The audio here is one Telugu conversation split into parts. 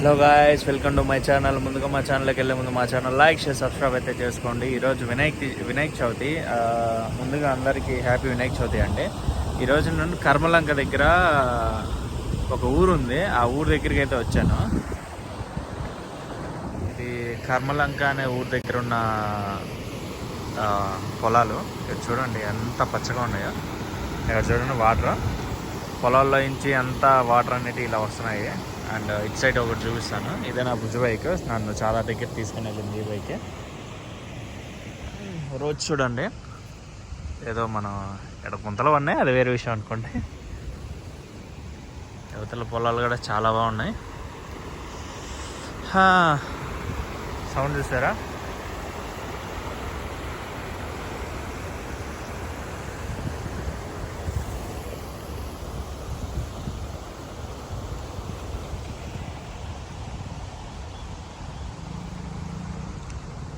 Hello guys, welcome to my channel. ముందుగా మా ఛానల్కి వెళ్ళే ముందు మా ఛానల్ లైక్ షేర్ సబ్స్క్రైబ్ అయితే చేసుకోండి. ఈరోజు వినాయక చవితి. ముందుగా అందరికీ హ్యాపీ వినాయక చవితి అండి. ఈరోజు నేను కర్మలంక దగ్గర ఒక ఊరు ఉంది, ఆ ఊరు దగ్గరికి అయితే వచ్చాను. ఇది కర్మలంక అనే ఊరు దగ్గర ఉన్న పొలాలు. ఇక్కడ చూడండి ఎంత పచ్చగా ఉన్నాయో. ఇక్కడ చూడండి వాటర్, పొలాల్లో నుంచి అంతా వాటర్ అనేవి ఇలా వస్తున్నాయి. అండ్ ఇటు సైడ్ ఒకటి చూపిస్తాను. ఇదే నా భుజ బైక్, నన్ను చాలా దగ్గర తీసుకుని వెళ్ళింది ఈ బైక్. రోజు చూడండి, ఏదో మనం ఇక్కడ గుంతలు ఉన్నాయి, అది వేరే విషయం అనుకోండి. యువతల పొలాలు కూడా చాలా బాగున్నాయి. సౌండ్ చూసారా?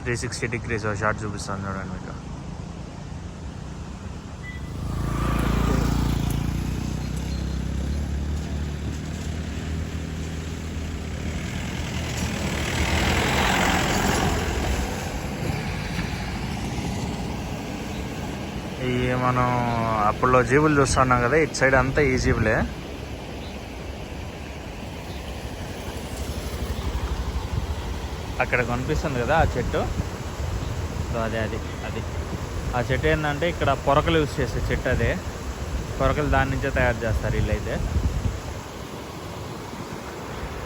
త్రీ 360 degrees షార్ట్ చూపిస్తాను చూడండి మీకు. ఈ మనం అప్పుడులో జీబులు చూస్తున్నాం కదా, ఇటు సైడ్ అంతా ఈ జీబులే. అక్కడ కనిపిస్తుంది కదా ఆ చెట్టు, అదే అది అది ఆ చెట్టు ఏంటంటే ఇక్కడ పొరకలు యూజ్ చేసే చెట్టు. అదే పొరకలు దాని నుంచే తయారు చేస్తారు వీళ్ళైతే.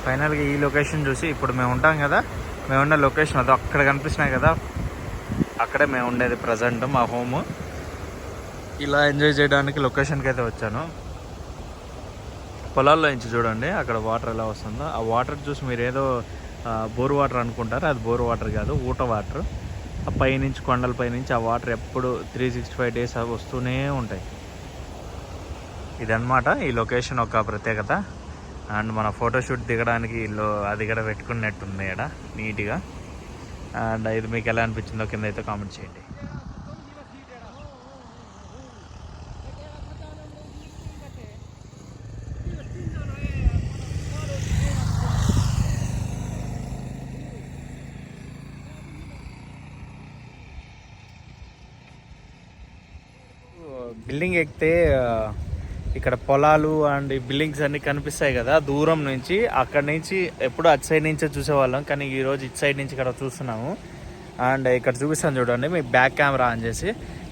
ఫైనల్గా ఈ లొకేషన్ చూసి, ఇప్పుడు మేము ఉంటాం కదా, మేము ఉండే లొకేషన్ అది అక్కడ కనిపిస్తున్నాయి కదా, అక్కడే మేము ఉండేది ప్రజెంట్, మా హోము. ఇలా ఎంజాయ్ చేయడానికి లొకేషన్కి అయితే వచ్చాను. పొలాల్లో నుంచి చూడండి అక్కడ వాటర్ ఎలా వస్తుందో. ఆ వాటర్ చూసి మీరు ఏదో బోర్ వాటర్ అనుకుంటారు, అది బోర్ వాటర్ కాదు, ఊట వాటర్. ఆ పైనుంచి, కొండల పైనుంచి ఆ వాటర్ ఎప్పుడు 365 days వస్తూనే ఉంటాయి. ఇదన్నమాట ఈ లొకేషన్ ఒక ప్రత్యేకత. అండ్ మన ఫోటోషూట్ దిగడానికి ఇల్లు అది కూడా పెట్టుకున్నట్టుంది ఇక్కడ నీట్గా. అండ్ ఇది మీకు ఎలా అనిపించిందో కింద అయితే కామెంట్ చేయండి. బిల్డింగ్ ఎక్కితే ఇక్కడ పొలాలు అండ్ ఈ బిల్డింగ్స్ అన్నీ కనిపిస్తాయి కదా దూరం నుంచి. అక్కడి నుంచి ఎప్పుడు అటు సైడ్ నుంచే చూసేవాళ్ళం, కానీ ఈరోజు ఇటు సైడ్ నుంచి ఇక్కడ చూస్తున్నాము. అండ్ ఇక్కడ చూపిస్తాను చూడండి, మీ బ్యాక్ కెమెరా ఆన్ చేసి.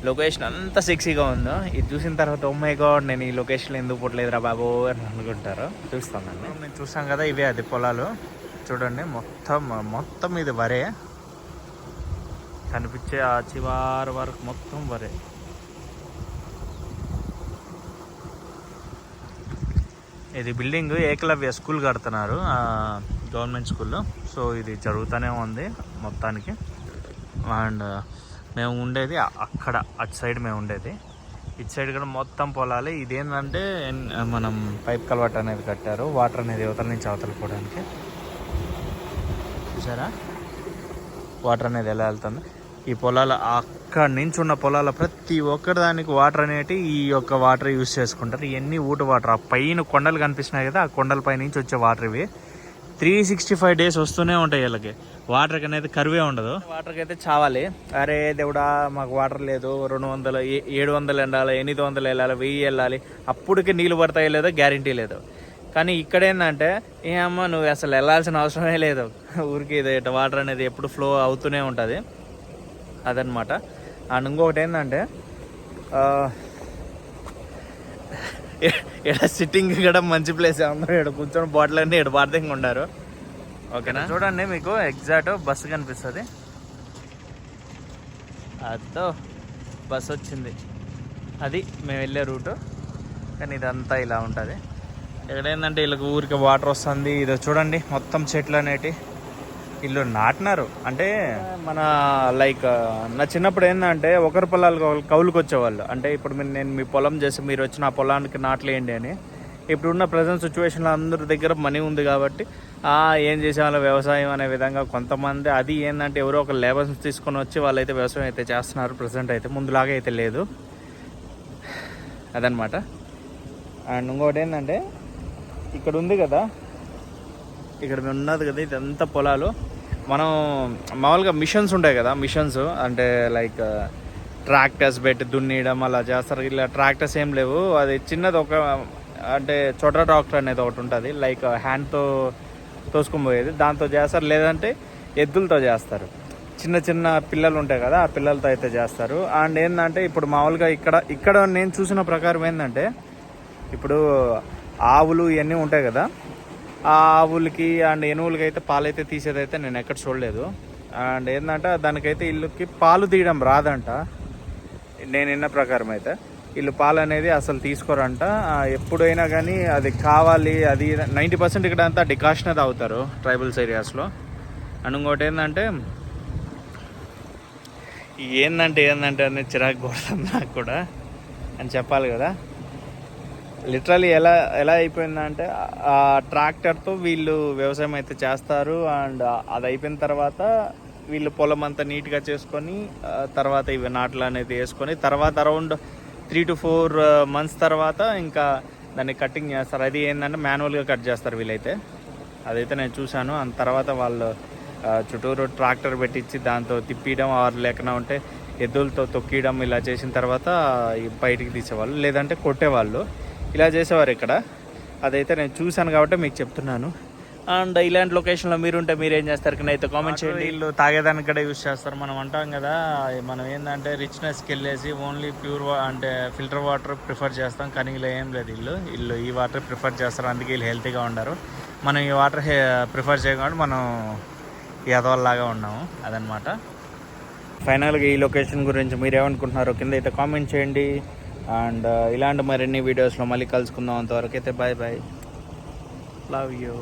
లొకేషన్ అంత సెక్సీగా ఉందో, ఇది చూసిన తర్వాత ఓ మై గాడ్, నేను ఈ లొకేషన్లో ఎందుకు పుట్టలేదురా బాబు అని అనుకుంటారు. చూస్తానండి, నేను చూసాం కదా, ఇవే అది పొలాలు. చూడండి మొత్తం ఇది వరే కనిపించే, ఆ చివరి వరకు మొత్తం వరే. ఇది బిల్డింగ్ ఏకలవ్య స్కూల్ కడుతున్నారు, గవర్నమెంట్ స్కూల్. సో ఇది జరుగుతూనే ఉంది మొత్తానికి. అండ్ మేము ఉండేది అక్కడ, అటు సైడ్ మేము ఉండేది. ఇటు సైడ్ కూడా మొత్తం పొలాలి. ఇదేంటంటే మనం పైప్ కల్వర్ట్ అనేది కట్టారు, వాటర్ అనేది యువతల నుంచి అవతలపోవడానికి. చూసారా వాటర్ అనేది ఎలా వెళ్తుంది? ఈ పొలాల అక్కడి నుంచి ఉన్న పొలాల ప్రతి ఒక్కటి దానికి వాటర్ అనేటి ఈ యొక్క వాటర్ యూజ్ చేసుకుంటారు. ఇవన్నీ ఊట వాటర్. ఆ పైన కొండలు కనిపిస్తున్నాయి కదా, ఆ కొండల పై నుంచి వచ్చే వాటర్ ఇవి 365 days వస్తూనే ఉంటాయి వీళ్ళకి. వాటర్కి అనేది కరువే ఉండదు. వాటర్కి అయితే చావాలి. అరే దేవుడా మాకు వాటర్ లేదు, 200 700 వెళ్ళాలి, 800 వెళ్ళాలి, 1000 వెళ్ళాలి, అప్పటికి నీళ్ళు పడతాయో లేదో గ్యారంటీ లేదు. కానీ ఇక్కడ ఏంటంటే ఏమమ్మా నువ్వు అసలు వెళ్ళాల్సిన అవసరమే లేదు, ఊరికి ఇది వాటర్ అనేది ఎప్పుడు ఫ్లో అవుతూనే ఉంటుంది, అదనమాట. అండ్ ఇంకొకటి ఏంటంటే ఇక్కడ సిట్టింగ్ కూడా మంచి ప్లేస్. అందరూ ఇక్కడ కూర్చొని బాటిల్ అన్నీ ఇక్కడ పార్థంగా ఉన్నారు. ఓకేనా? చూడండి మీకు ఎగ్జాక్ట్ బస్సు కనిపిస్తుంది. అదో బస్సు వచ్చింది, అది మేము వెళ్ళే రూటు. కానీ ఇదంతా ఇలా ఉంటుంది. ఇక్కడ ఏంటంటే వీళ్ళకి ఊరికి వాటర్ వస్తుంది. ఇది చూడండి మొత్తం చెట్లు అనేటి ఇల్లు నాటినారు. అంటే మన లైక్ నా చిన్నప్పుడు ఏంటంటే ఒకరి పొలాలు కౌలుకి వచ్చేవాళ్ళు. అంటే ఇప్పుడు నేను మీ పొలం చేసి మీరు వచ్చి నా పొలానికి నాట్లేయండి అని. ఇప్పుడున్న ప్రజెంట్ సిచ్యువేషన్లో అందరి దగ్గర మనీ ఉంది కాబట్టి ఏం చేసేవాళ్ళు వ్యవసాయం అనే విధంగా కొంతమంది. అది ఏంటంటే ఎవరో ఒక లేబర్స్ తీసుకొని వచ్చి వాళ్ళైతే వ్యవసాయం అయితే చేస్తున్నారు ప్రజెంట్ అయితే. ముందులాగా అయితే లేదు, అదనమాట. అండ్ ఇంకోటి ఏంటంటే ఇక్కడ ఉంది కదా, ఇక్కడ ఉన్నది కదా ఇదంతా పొలాలు. మనం మామూలుగా మిషన్స్ ఉంటాయి కదా, మిషన్స్ అంటే లైక్ ట్రాక్టర్స్ పెట్టి దున్నియడం అలా చేస్తారు. ఇలా ట్రాక్టర్స్ ఏం లేవు, అది చిన్నది ఒక అంటే చోట ట్రాక్టర్ అనేది ఒకటి ఉంటుంది, లైక్ హ్యాండ్తో తోసుకొని పోయేది, దాంతో చేస్తారు. లేదంటే ఎద్దులతో చేస్తారు. చిన్న చిన్న పిల్లలు ఉంటాయి కదా, ఆ పిల్లలతో అయితే చేస్తారు. అండ్ ఏంటంటే ఇప్పుడు మామూలుగా ఇక్కడ నేను చూసిన ప్రకారం ఏంటంటే ఇప్పుడు ఆవులు ఇవన్నీ ఉంటాయి కదా, ఆ ఆవులకి అండ్ ఎనువులకి అయితే పాలు అయితే తీసేదైతే నేను ఎక్కడ చూడలేదు. అండ్ ఏంటంటే దానికైతే ఇల్లుకి పాలు తీయడం రాదంట నేను విన్న ప్రకారం. అయితే వీళ్ళు పాలు అనేది అసలు తీసుకోరంట. ఎప్పుడైనా కానీ అది కావాలి, అది 90% ఇక్కడ అంతా డికాషన్ అది అవుతారు ట్రైబల్స్ ఏరియాస్లో. అండ్ ఇంకోటి ఏంటంటే ఏంటంటే అనేది చిరాకు కొడుతుంది నాకు కూడా అని చెప్పాలి కదా. లిటరలీ ఎలా అయిపోయిందంటే ఆ ట్రాక్టర్తో వీళ్ళు వ్యవసాయం అయితే చేస్తారు. అండ్ అది అయిపోయిన తర్వాత వీళ్ళు పొలం అంతా నీట్గా చేసుకొని తర్వాత ఇవి నాట్లు అనేది వేసుకొని తర్వాత అరౌండ్ 3 to 4 months తర్వాత ఇంకా దాన్ని కటింగ్ చేస్తారు. అది ఏంటంటే మాన్యువల్గా కట్ చేస్తారు వీళ్ళైతే, అదైతే నేను చూశాను. అంత తర్వాత వాళ్ళు చుట్టూరు ట్రాక్టర్ పెట్టించి దాంతో తిప్పియడం ఆరు లేకుండా ఉంటే ఎద్దులతో తొక్కియడం ఇలా చేసిన తర్వాత బయటికి తీసేవాళ్ళు, లేదంటే కొట్టేవాళ్ళు, ఇలా చేసేవారు ఇక్కడ. అదైతే నేను చూశాను కాబట్టి మీకు చెప్తున్నాను. అండ్ ఇలాంటి లొకేషన్లో మీరుంటే మీరేం చేస్తారు కింద అయితే కామెంట్ చేయండి. వీళ్ళు తాగేదానికి కూడా యూస్ చేస్తారు. మనం అంటాం కదా, మనం ఏంటంటే రిచ్నెస్కి వెళ్ళేసి ఓన్లీ ప్యూర్ అంటే ఫిల్టర్ వాటర్ ప్రిఫర్ చేస్తాం, కానీ ఇలా ఏం లేదు. వీళ్ళు ఈ వాటర్ ప్రిఫర్ చేస్తారు, అందుకే వీళ్ళు హెల్తీగా ఉండరు. మనం ఈ వాటర్ ప్రిఫర్ చేయకుండా మనం యాదవల్లాగా ఉన్నాము, అదనమాట. ఫైనల్గా ఈ లొకేషన్ గురించి మీరు ఏమనుకుంటున్నారో కింద అయితే కామెంట్ చేయండి. అండ్ ఇలాంటి మరిన్ని వీడియోస్లో మళ్ళీ కలుసుకుందాం. అంతవరకు అయితే బాయ్ బాయ్, లవ్ యూ.